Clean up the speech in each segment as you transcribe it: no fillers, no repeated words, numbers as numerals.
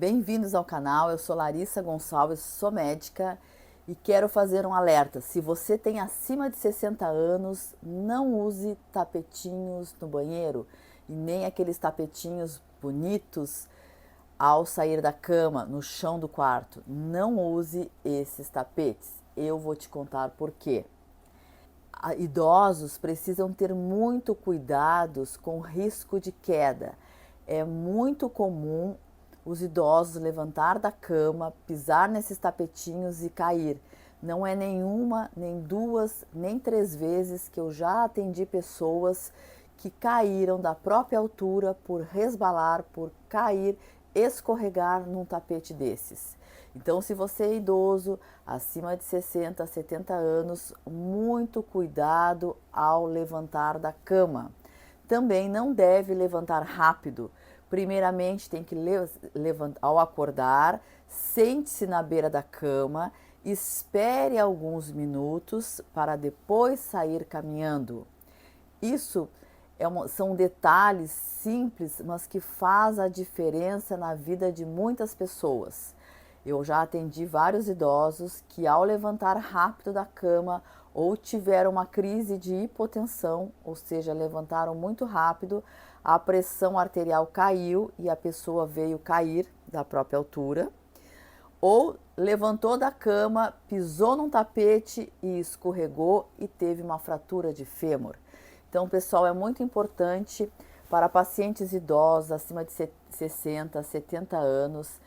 Bem-vindos ao canal, eu sou Larissa Gonçalves, sou médica e quero fazer um alerta. Se você tem acima de 60 anos, não use tapetinhos no banheiro e nem aqueles tapetinhos bonitos ao sair da cama, no chão do quarto. Não use esses tapetes. Eu vou te contar por quê. Idosos precisam ter muito cuidados com o risco de queda. É muito comum os idosos levantar da cama, pisar nesses tapetinhos e cair. Não é nenhuma, nem duas, nem três vezes que eu já atendi pessoas que caíram da própria altura por resbalar, por cair, escorregar num tapete desses. Então, se você é idoso, acima de 60, 70 anos, muito cuidado ao levantar da cama. Também não deve levantar rápido. Primeiramente, tem que levantar ao acordar, sente-se na beira da cama, espere alguns minutos para depois sair caminhando. Isso são detalhes simples, mas que faz a diferença na vida de muitas pessoas. Eu já atendi vários idosos que, ao levantar rápido da cama ou tiveram uma crise de hipotensão, ou seja, levantaram muito rápido, a pressão arterial caiu e a pessoa veio cair da própria altura, ou levantou da cama, pisou num tapete e escorregou e teve uma fratura de fêmur. Então, pessoal, é muito importante para pacientes idosos acima de 60, 70 anos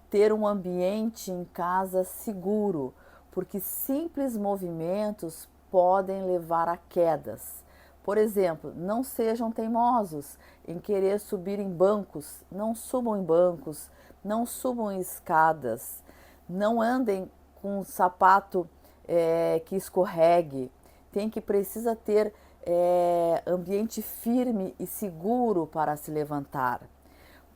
ter um ambiente em casa seguro, porque simples movimentos podem levar a quedas. Por exemplo, não sejam teimosos em querer subir em bancos, não subam em bancos, não subam em escadas, não andem com um sapato que escorregue, precisa ter ambiente firme e seguro para se levantar.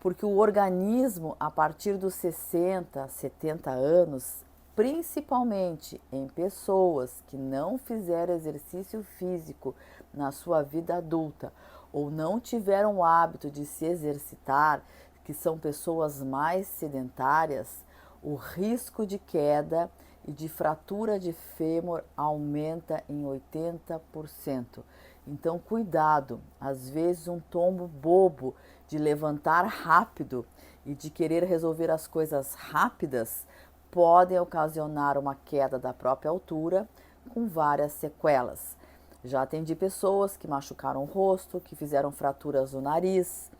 Porque o organismo, a partir dos 60, 70 anos, principalmente em pessoas que não fizeram exercício físico na sua vida adulta ou não tiveram o hábito de se exercitar, que são pessoas mais sedentárias, o risco de queda e de fratura de fêmur aumenta em 80%. Então, cuidado, às vezes um tombo bobo de levantar rápido e de querer resolver as coisas rápidas podem ocasionar uma queda da própria altura com várias sequelas. Já atendi pessoas que machucaram o rosto, que fizeram fraturas no nariz,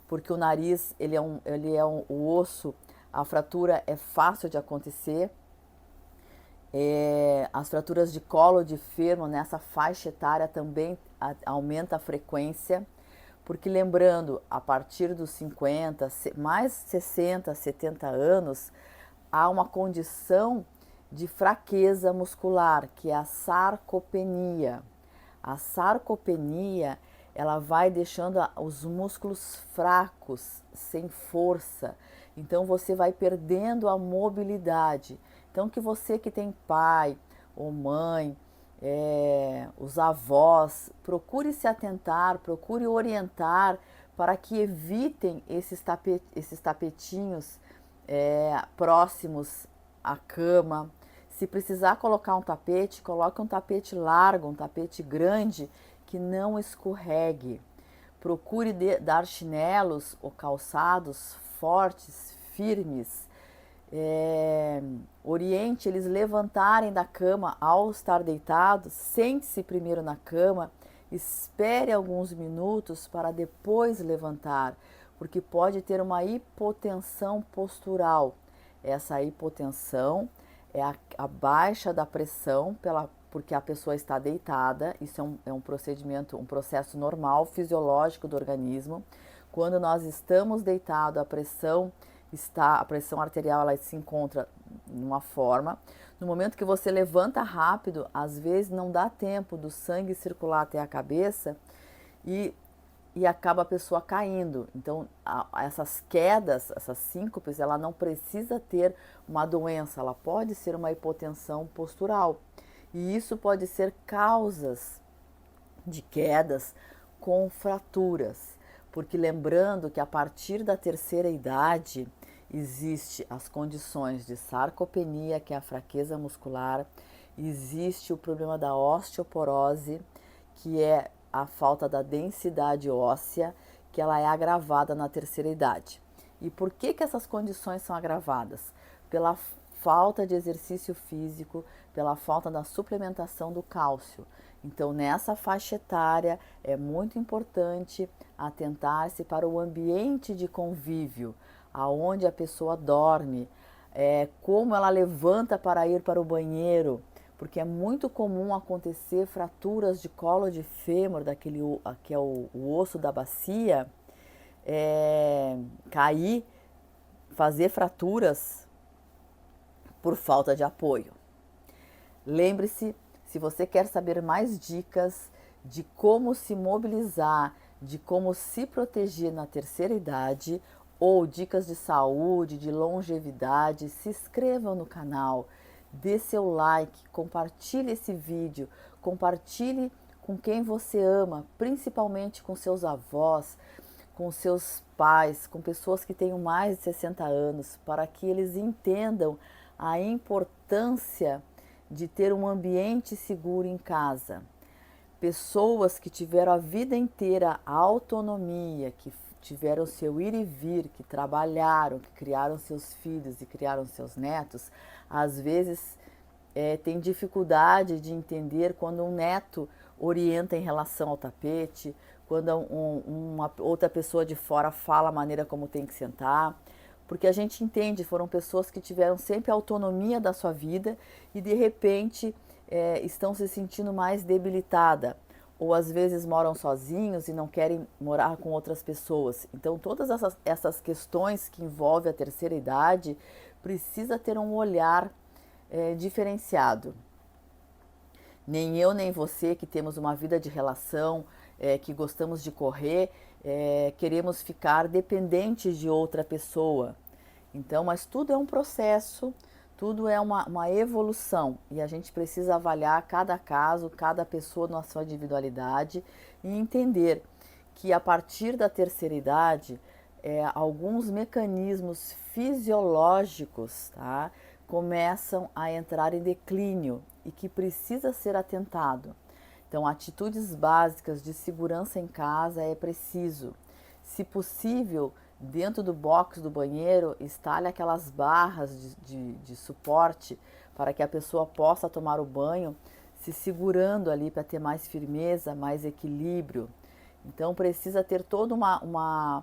porque o nariz o osso, a fratura é fácil de acontecer. As fraturas de colo de fêmur nessa faixa etária também aumenta a frequência, porque lembrando, a partir dos 50, mais 60, 70 anos, há uma condição de fraqueza muscular, que é a sarcopenia. A sarcopenia, ela vai deixando os músculos fracos, sem força. Então você vai perdendo a mobilidade. Então que você que tem pai ou mãe, os avós, procure se atentar, procure orientar para que evitem esses tapetinhos próximos à cama. Se precisar colocar um tapete, coloque um tapete largo, um tapete grande que não escorregue. Procure dar chinelos ou calçados fortes, firmes. Oriente eles levantarem da cama ao estar deitados, sente-se primeiro na cama, espere alguns minutos para depois levantar, porque pode ter uma hipotensão postural. Essa hipotensão é a baixa da pressão porque a pessoa está deitada. Isso é um procedimento, um processo normal, fisiológico do organismo. Quando nós estamos deitados, a pressão arterial ela se encontra numa forma. No momento que você levanta rápido, às vezes não dá tempo do sangue circular até a cabeça e acaba a pessoa caindo. Então, essas quedas, essas síncopes, ela não precisa ter uma doença, ela pode ser uma hipotensão postural. E isso pode ser causas de quedas com fraturas. Porque lembrando que a partir da terceira idade, existe as condições de sarcopenia, que é a fraqueza muscular, existe o problema da osteoporose, que é a falta da densidade óssea, que ela é agravada na terceira idade. E por que essas condições são agravadas? Pela falta de exercício físico, pela falta da suplementação do cálcio. Então, nessa faixa etária, é muito importante atentar-se para o ambiente de convívio, aonde a pessoa dorme, como ela levanta para ir para o banheiro, porque é muito comum acontecer fraturas de colo de fêmur, que é o osso da bacia, cair, fazer fraturas por falta de apoio. Lembre-se, se você quer saber mais dicas de como se mobilizar, de como se proteger na terceira idade, ou dicas de saúde, de longevidade, se inscreva no canal, dê seu like, compartilhe esse vídeo, compartilhe com quem você ama, principalmente com seus avós, com seus pais, com pessoas que tenham mais de 60 anos, para que eles entendam a importância de ter um ambiente seguro em casa. Pessoas que tiveram a vida inteira a autonomia, que tiveram seu ir e vir, que trabalharam, que criaram seus filhos e criaram seus netos, às vezes têm dificuldade de entender quando um neto orienta em relação ao tapete, quando uma outra pessoa de fora fala a maneira como tem que sentar, porque a gente entende, foram pessoas que tiveram sempre a autonomia da sua vida e de repente estão se sentindo mais debilitada, ou às vezes moram sozinhos e não querem morar com outras pessoas. Então todas essas questões que envolvem a terceira idade precisa ter um olhar diferenciado. Nem eu nem você que temos uma vida de relação, que gostamos de correr, queremos ficar dependentes de outra pessoa. Então, mas tudo é um processo, tudo é uma evolução e a gente precisa avaliar cada caso, cada pessoa na sua individualidade e entender que a partir da terceira idade, alguns mecanismos fisiológicos, tá, começam a entrar em declínio e que precisa ser atentado. Então, atitudes básicas de segurança em casa é preciso. Se possível, dentro do box do banheiro, instale aquelas barras de suporte para que a pessoa possa tomar o banho se segurando ali para ter mais firmeza, mais equilíbrio. Então, precisa ter todo um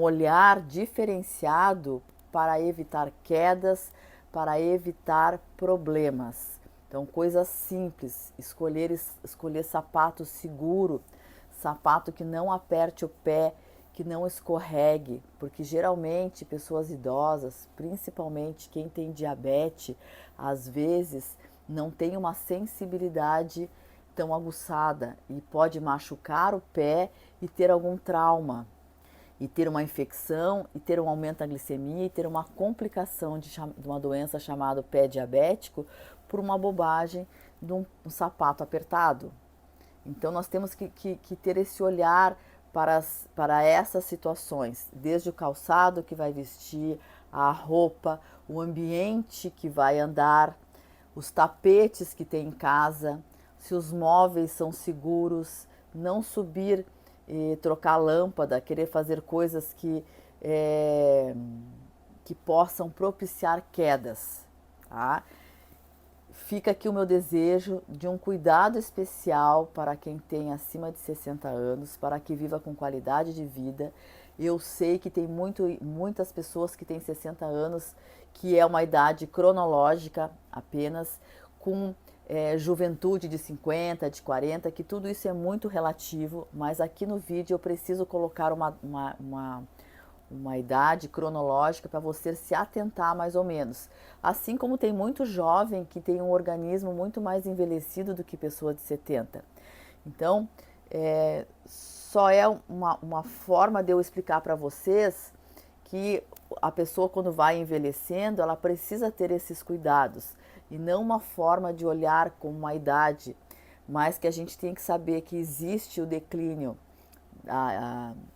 olhar diferenciado para evitar quedas, para evitar problemas. Então, coisas simples, escolher sapato seguro, sapato que não aperte o pé, que não escorregue, porque geralmente pessoas idosas, principalmente quem tem diabetes, às vezes não tem uma sensibilidade tão aguçada e pode machucar o pé e ter algum trauma, e ter uma infecção, e ter um aumento da glicemia, e ter uma complicação de uma doença chamada pé diabético por uma bobagem de um sapato apertado. Então nós temos que ter esse olhar para essas situações, desde o calçado que vai vestir, a roupa, o ambiente que vai andar, os tapetes que tem em casa, se os móveis são seguros, não subir e trocar lâmpada, querer fazer coisas que possam propiciar quedas, tá? Fica aqui o meu desejo de um cuidado especial para quem tem acima de 60 anos, para que viva com qualidade de vida. Eu sei que tem muitas pessoas que têm 60 anos, que é uma idade cronológica apenas, com juventude de 50, de 40, que tudo isso é muito relativo, mas aqui no vídeo eu preciso colocar uma idade cronológica para você se atentar mais ou menos. Assim como tem muito jovem que tem um organismo muito mais envelhecido do que pessoa de 70. Então, só é uma forma de eu explicar para vocês que a pessoa quando vai envelhecendo, ela precisa ter esses cuidados e não uma forma de olhar como uma idade, mas que a gente tem que saber que existe o declínio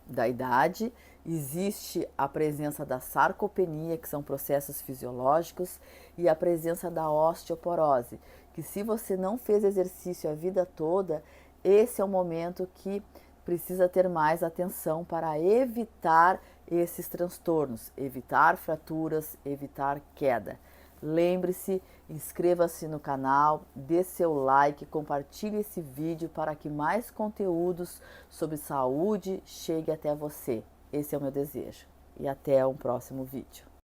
da idade Existe a presença da sarcopenia, que são processos fisiológicos, e a presença da osteoporose, que se você não fez exercício a vida toda, esse é o momento que precisa ter mais atenção para evitar esses transtornos, evitar fraturas, evitar queda. Lembre-se, inscreva-se no canal, dê seu like, compartilhe esse vídeo para que mais conteúdos sobre saúde chegue até você. Esse é o meu desejo. E até um próximo vídeo.